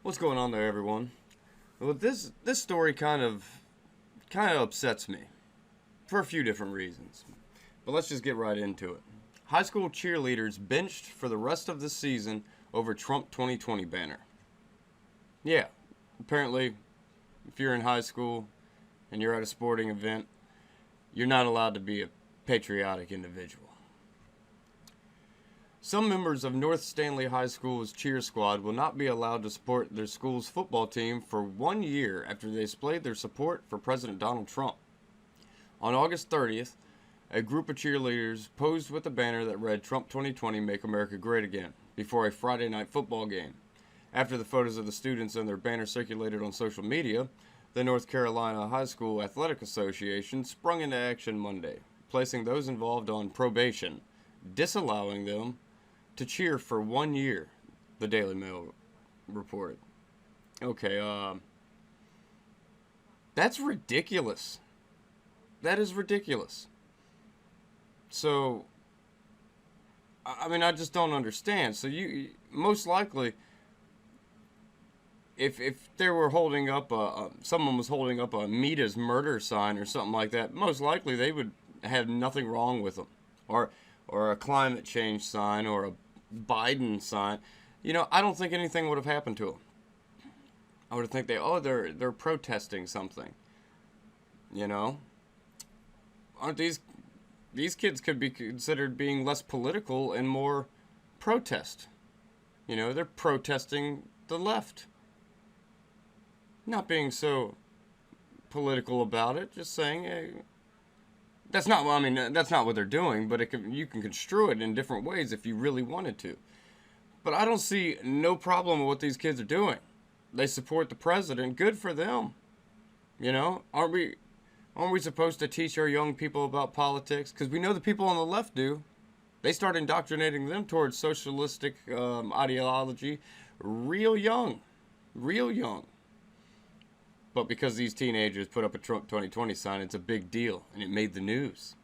What's going on there, everyone? Well, this story kind of upsets me for a few different reasons. But let's just get right into it. High school cheerleaders benched for the rest of the season over Trump 2020 banner. Yeah, apparently, if you're in high school and you're at a sporting event, you're not allowed to be a patriotic individual. Some members of North Stanley High School's cheer squad will not be allowed to support their school's football team for 1 year after they displayed their support for President Donald Trump. On August 30th, a group of cheerleaders posed with a banner that read Trump 2020 Make America Great Again before a Friday night football game. After the photos of the students and their banner circulated on social media, the North Carolina High School Athletic Association sprung into action Monday, placing those involved on probation, disallowing them to cheer for 1 year, the Daily Mail reported. Okay, that's ridiculous. That is ridiculous. So, I just don't understand. So you most likely, if they were holding up someone was holding up a Mita's murder sign or something like that, most likely they would have nothing wrong with them, or a climate change sign or a Biden sign. I don't think anything would have happened to them. I would think they're protesting something. Aren't these kids could be considered being less political and more protest. They're protesting the left. Not being so political about it, just saying, hey, that's not what they're doing, but you can construe it in different ways if you really wanted to. But I don't see no problem with what these kids are doing. They support the president. Good for them. Aren't we supposed to teach our young people about politics? Because we know the people on the left do. They start indoctrinating them towards socialistic ideology real young. Real young. But because these teenagers put up a Trump 2020 sign, it's a big deal, and it made the news.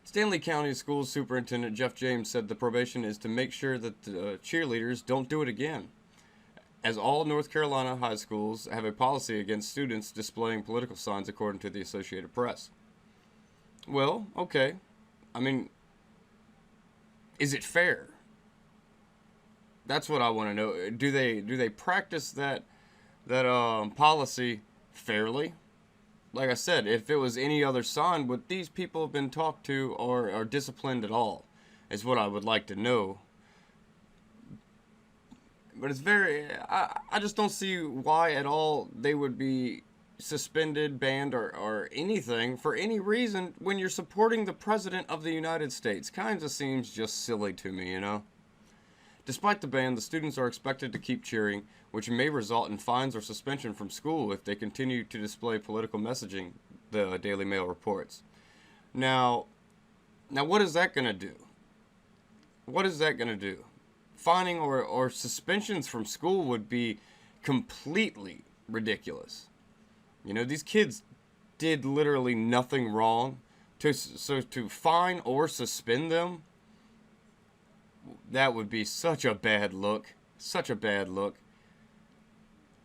Stanley County School Superintendent Jeff James said the probation is to make sure that the cheerleaders don't do it again, as all North Carolina high schools have a policy against students displaying political signs, according to the Associated Press. Well, okay. Is it fair? That's what I want to know. Do they practice that policy fairly? Like I said, if it was any other sign, would these people have been talked to or are disciplined at all? Is what I would like to know. But it's I just don't see why at all they would be suspended, banned, or anything for any reason when you're supporting the President of the United States. Kind of seems just silly to me, Despite the ban, the students are expected to keep cheering, which may result in fines or suspension from school if they continue to display political messaging, the Daily Mail reports. Now what is that going to do? What is that going to do? Fining or suspensions from school would be completely ridiculous. These kids did literally nothing wrong. So to fine or suspend them, that would be such a bad look. Such a bad look.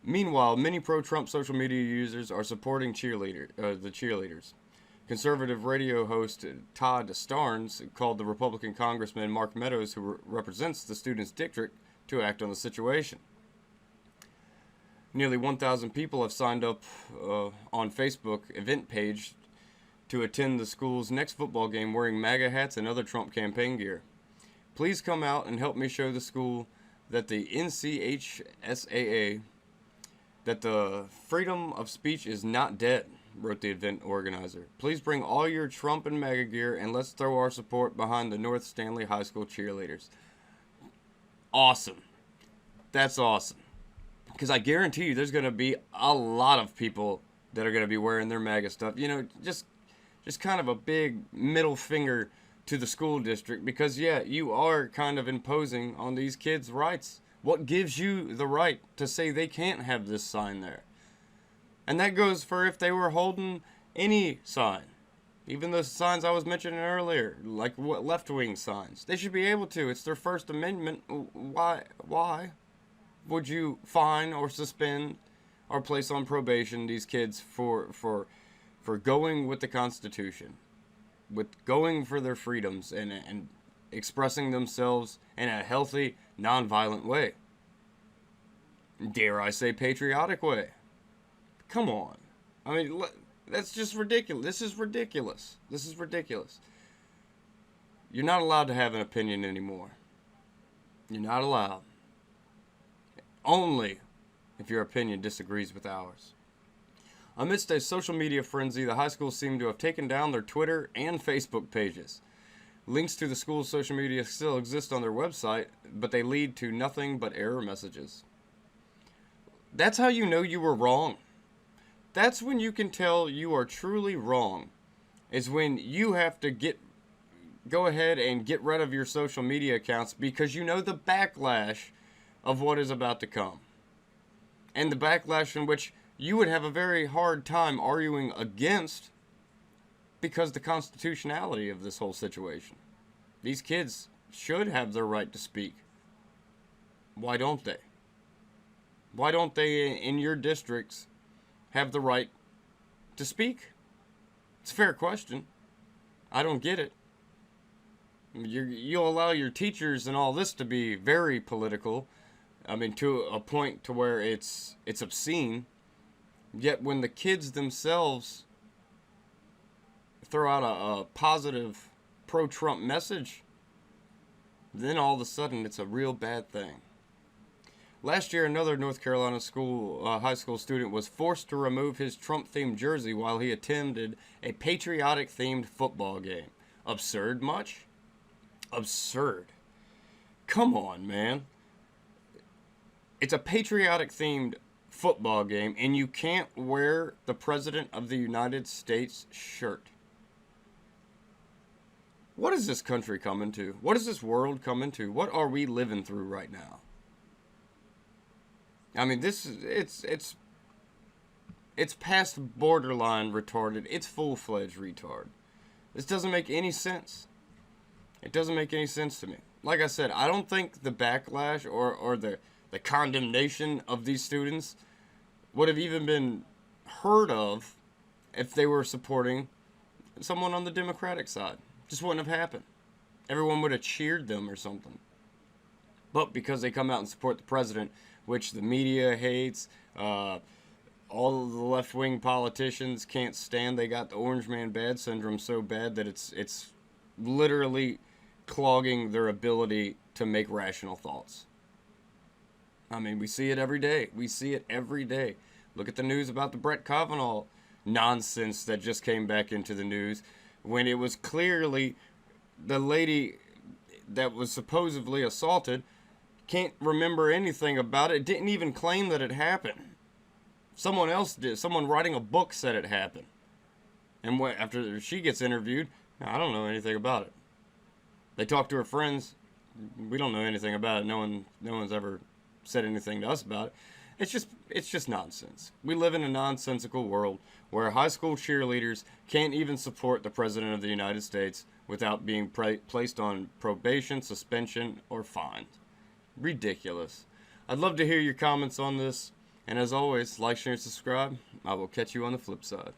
Meanwhile, many pro-Trump social media users are supporting the cheerleaders. Conservative radio host Todd Starnes called the Republican Congressman Mark Meadows, who represents the students' district, to act on the situation. Nearly 1,000 people have signed up on Facebook event page to attend the school's next football game wearing MAGA hats and other Trump campaign gear. Please come out and help me show the school that the NCHSAA, that the freedom of speech is not dead, wrote the event organizer. Please bring all your Trump and MAGA gear and let's throw our support behind the North Stanley High School cheerleaders. Awesome. That's awesome. Because I guarantee you there's going to be a lot of people that are going to be wearing their MAGA stuff. Just kind of a big middle finger to the school district, because you are kind of imposing on these kids' rights. What gives you the right to say they can't have this sign there? And that goes for if they were holding any sign. Even the signs I was mentioning earlier, like left-wing signs. They should be able to. It's their First Amendment. Why? would you fine or suspend or place on probation these kids for going with the Constitution, with going for their freedoms and expressing themselves in a healthy, nonviolent way? Dare I say patriotic way? Come on. I mean, that's just ridiculous. This is ridiculous. This is ridiculous. You're not allowed to have an opinion anymore. You're not allowed. Only if your opinion disagrees with ours. Amidst a social media frenzy, the high schools seem to have taken down their Twitter and Facebook pages. Links to the school's social media still exist on their website, but they lead to nothing but error messages. That's how you know you were wrong. That's when you can tell you are truly wrong, is when you have to go ahead and get rid of your social media accounts because you know the backlash of what is about to come. And the backlash in which you would have a very hard time arguing against because the constitutionality of this whole situation. These kids should have their right to speak. Why don't they? Why don't they in your districts have the right to speak? It's a fair question. I don't get it. You'll allow your teachers and all this to be very political. I mean, to a point to where it's obscene. Yet when the kids themselves throw out a positive pro-Trump message, then all of a sudden it's a real bad thing. Last year, another North Carolina high school student was forced to remove his Trump-themed jersey while he attended a patriotic-themed football game. Absurd much? Absurd. Come on, man. It's a patriotic-themed football game, and you can't wear the President of the United States shirt. What is this country coming to? What is this world coming to? What are we living through right now? I mean, it's past borderline retarded. It's full-fledged retard. This doesn't make any sense. It doesn't make any sense to me. Like I said, I don't think the backlash or the condemnation of these students would have even been heard of if they were supporting someone on the Democratic side. Just wouldn't have happened. Everyone would have cheered them or something. But because they come out and support the president, which the media hates, all of the left-wing politicians can't stand. They got the orange man bad syndrome so bad that it's literally clogging their ability to make rational thoughts. I mean, we see it every day. We see it every day. Look at the news about the Brett Kavanaugh nonsense that just came back into the news when it was clearly the lady that was supposedly assaulted can't remember anything about it. Didn't even claim that it happened. Someone else did. Someone writing a book said it happened. And after she gets interviewed, I don't know anything about it. They talk to her friends. We don't know anything about it. No one's ever said anything to us about it. It's just nonsense. We live in a nonsensical world where high school cheerleaders can't even support the President of the United States without being placed on probation, suspension, or fined. Ridiculous. I'd love to hear your comments on this. And as always, like, share, and subscribe. I will catch you on the flip side.